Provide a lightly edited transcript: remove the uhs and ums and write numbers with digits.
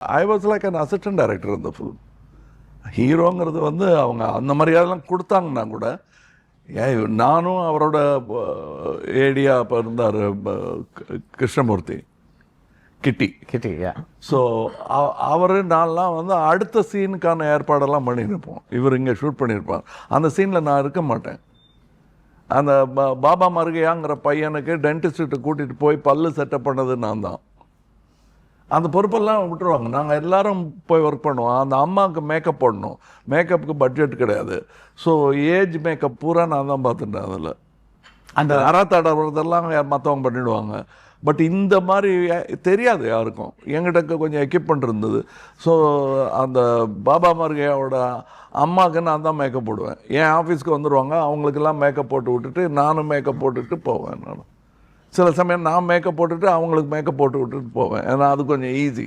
I was like an assistant director இந்த film. ஹீரோங்கிறது வந்து அவங்க அந்த மரியாதைலாம் கொடுத்தாங்கன்னா கூட நானும் அவரோட ஏடியா இப்போ இருந்தார் கிருஷ்ணமூர்த்தி கிட்டி. ஸோ அவர் நான்லாம் வந்து அடுத்த சீனுக்கான ஏற்பாடெல்லாம் பண்ணியிருப்போம். இவர் இங்கே ஷூட் பண்ணியிருப்பார். அந்த சீனில் நான் இருக்க மாட்டேன். அந்த பாபா மருகையாங்கிற பையனுக்கு டென்டிஸ்ட்டு கூட்டிகிட்டு போய் பல்லு செட்டப் பண்ணது நான் தான். அந்த பொறுப்பெல்லாம் விட்டுருவாங்க. நாங்கள் எல்லோரும் போய் ஒர்க் பண்ணுவோம். அந்த அம்மாவுக்கு மேக்கப் போடணும். மேக்கப்புக்கு பட்ஜெட் கிடையாது. ஸோ ஏஜ் மேக்கப் பூரா நான் தான் பார்த்துட்டேன். அதில் அந்த அறத்தடவுறதெல்லாம் மற்றவங்க பண்ணிவிடுவாங்க. பட் இந்த மாதிரி தெரியாது யாருக்கும். என்கிட்ட கொஞ்சம் எக்யூப்மெண்ட் இருந்தது. ஸோ அந்த பாபா மருகையோட அம்மாவுக்கு நான் தான் மேக்கப் போடுவேன். என் ஆஃபீஸ்க்கு வந்துடுவாங்க. அவங்களுக்கெல்லாம் மேக்கப் போட்டு விட்டுட்டு நானும் மேக்கப் போட்டுட்டு போவேன். நான் சில சமயம் நான் மேக்கப் போட்டுட்டு அவங்களுக்கு மேக்கப் போட்டு விட்டுட்டு போவேன். ஏன்னா அது கொஞ்சம் ஈஸி.